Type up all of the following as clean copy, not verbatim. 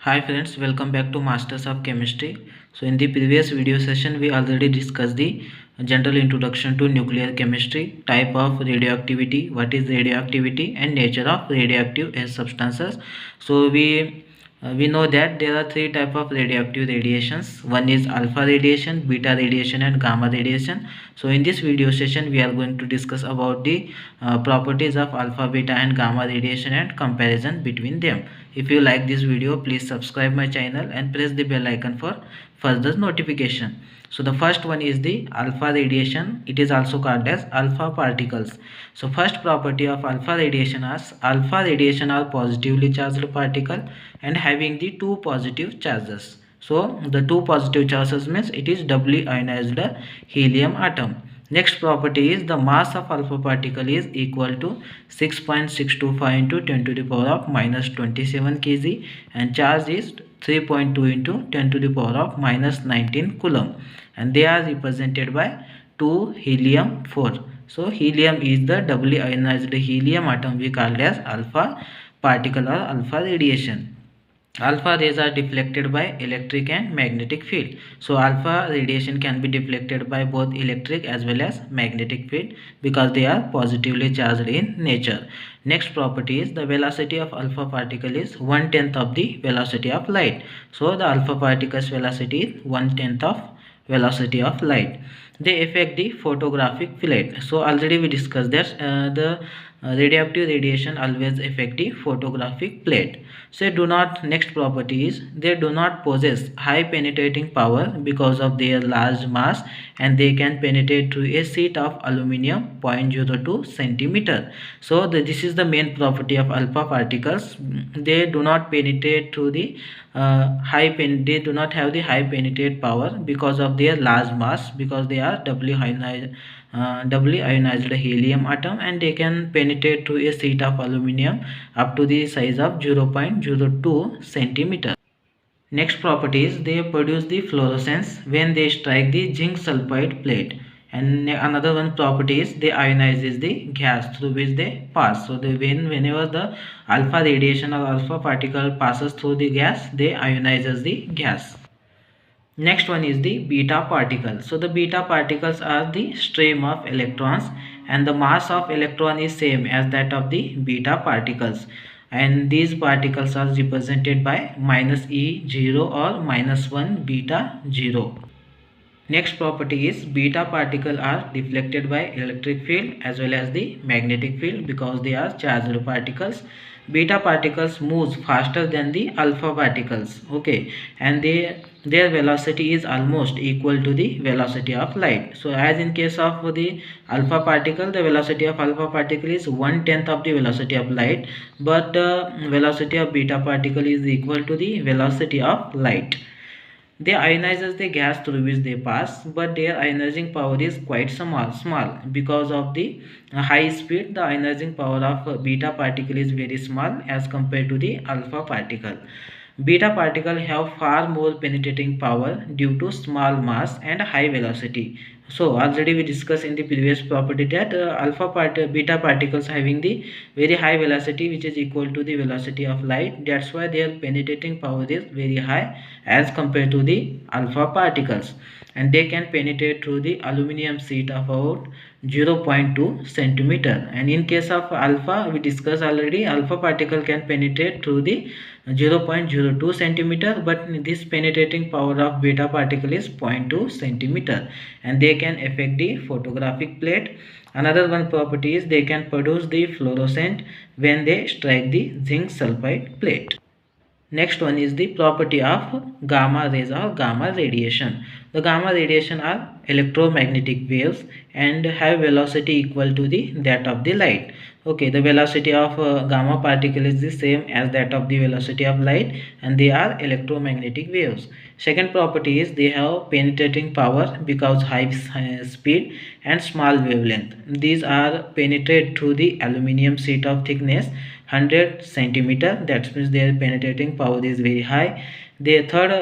Hi friends, welcome back to Masters of Chemistry. So in the previous video session we already discussed the general introduction to nuclear chemistry, type of radioactivity, what is radioactivity and nature of radioactive substances. So we know that there are three type of radioactive radiations. One is alpha radiation, beta radiation and gamma radiation. So in this video session we are going to discuss about the properties of alpha, beta and gamma radiation and comparison between them. If you like this video, please subscribe my channel and press the bell icon for further notification. So the first one is the alpha radiation. It is also called as alpha particles. So first property of alpha radiation is alpha radiation are positively charged particle and having the two positive charges. So the two positive charges means it is doubly ionized helium atom. Next property is the mass of alpha particle is equal to 6.625 into 10 to the power of minus 27 kg and charge is 3.2 into 10 to the power of minus 19 coulomb, and they are represented by 2 helium 4. So helium is the doubly ionized helium atom we called as alpha particle or alpha radiation. Alpha rays are deflected by electric and magnetic field. So alpha radiation can be deflected by both electric as well as magnetic field because they are positively charged in nature. Next property is the velocity of alpha particle is 1/10 of the velocity of light. So the alpha particle's velocity is 1/10 of velocity of light. They affect the photographic plate. So already we discussed that the radioactive radiation always affect the photographic plate. So do not, next property is they do not possess high penetrating power because of their large mass, and they can penetrate through a sheet of aluminium 0.02 centimeter. So this is the main property of alpha particles. They do not penetrate through the they do not have the high penetrate power because of their large mass, because they are doubly ionized helium atom, and they can penetrate through a sheet of aluminium up to the size of 0.02 centimeter. Next property is they produce the fluorescence when they strike the zinc sulfide plate. And another one property is they ionizes the gas through which they pass. So whenever the alpha radiation or alpha particle passes through the gas, they ionizes the gas. Next one is the beta particle. So the beta particles are the stream of electrons, and the mass of electron is same as that of the beta particles, and these particles are represented by minus E0 or minus 1 beta 0. Next property is beta particle are deflected by electric field as well as the magnetic field because they are charged particles. Beta particles moves faster than the alpha particles, okay, and their velocity is almost equal to the velocity of light. So as in case of the alpha particle, the velocity of alpha particle is 1/10 of the velocity of light, but velocity of beta particle is equal to the velocity of light. They ionizes the gas through which they pass, but their ionizing power is quite small because of the high speed. The ionizing power of beta particle is very small as compared to the alpha particle. Beta particle have far more penetrating power due to small mass and high velocity. So already we discussed in the previous property that beta particles having the very high velocity which is equal to the velocity of light. That's why their penetrating power is very high as compared to the alpha particles, and they can penetrate through the aluminium sheet of about 0.2 centimeter. And in case of alpha, we discussed already, alpha particle can penetrate through the 0.02 centimeter, but this penetrating power of beta particle is 0.2 centimeter, and they can affect the photographic plate. Another one property is they can produce the fluorescent when they strike the zinc sulfide plate. Next one is the property of gamma rays or gamma radiation. The gamma radiation are electromagnetic waves and have velocity equal to the that of the light. Okay, the velocity of gamma particle is the same as that of the velocity of light, and they are electromagnetic waves. Second property is they have penetrating power because high speed and small wavelength. These are penetrate through the aluminium sheet of thickness 100 centimeter. That means their penetrating power is very high. Their third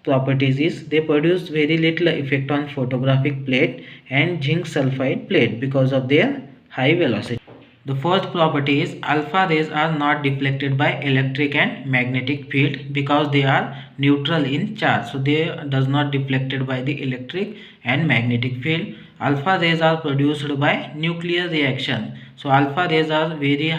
properties is they produce very little effect on photographic plate and zinc sulfide plate because of their high velocity. The fourth property is alpha rays are not deflected by electric and magnetic field because they are neutral in charge. So they does not deflected by the electric and magnetic field. Alpha rays are produced by nuclear reaction. So alpha rays are very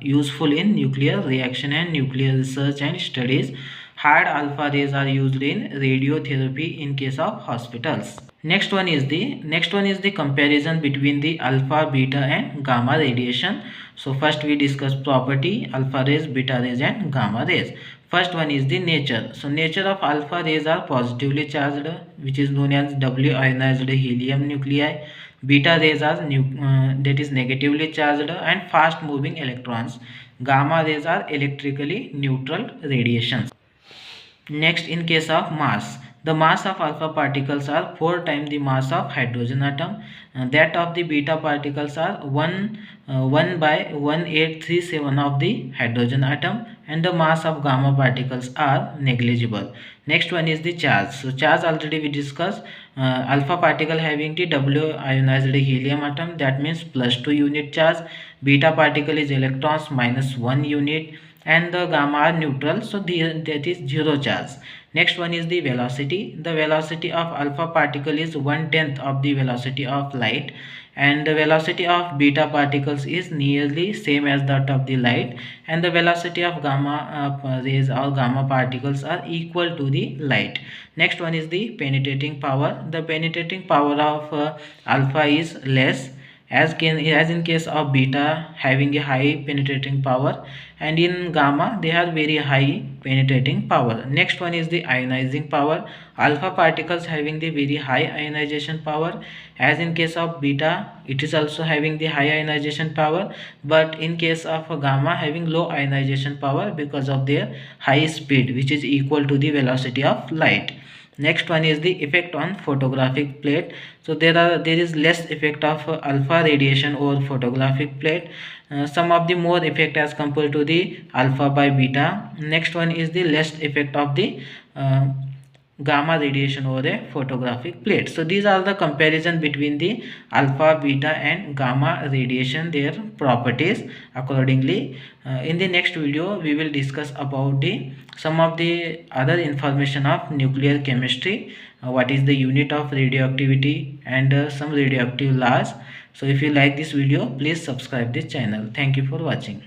useful in nuclear reaction and nuclear research and studies. Hard alpha rays are used in radiotherapy in case of hospitals. Next one is the comparison between the alpha, beta and gamma radiation. So first we discuss property, alpha rays, beta rays and gamma rays. First one is the nature. So nature of alpha rays are positively charged, which is known as W ionized helium nuclei. Beta rays are that is negatively charged and fast moving electrons. Gamma rays are electrically neutral radiations. Next, in case of mass, the mass of alpha particles are 4 times the mass of hydrogen atom. That of the beta particles are 1 by 1837 of the hydrogen atom, and the mass of gamma particles are negligible. Next one is the charge. So charge already we discussed. Alpha particle having the W ionized helium atom, that means +2 unit charge. Beta particle is electrons -1 unit, and the gamma are neutral, so that is 0 charge. Next one is the velocity. The velocity of alpha particle is 1/10 of the velocity of light, and the velocity of beta particles is nearly same as that of the light, and the velocity of gamma rays or gamma particles are equal to the light. Next one is the penetrating power. The penetrating power of alpha is less as in case of beta having a high penetrating power, and in gamma they have very high penetrating power. Next one is the ionizing power. Alpha particles having the very high ionization power, as in case of beta it is also having the high ionization power, but in case of gamma having low ionization power because of their high speed, which is equal to the velocity of light. Next one is the effect on photographic plate. So there is less effect of alpha radiation over photographic plate. Some of the more effect as compared to the alpha by beta. Next one is the less effect of the gamma radiation over a photographic plate. So these are the comparison between the alpha, beta and gamma radiation, their properties accordingly. In the next video we will discuss about the some of the other information of nuclear chemistry, what is the unit of radioactivity, and some radioactive laws. So if you like this video, please subscribe this channel. Thank you for watching.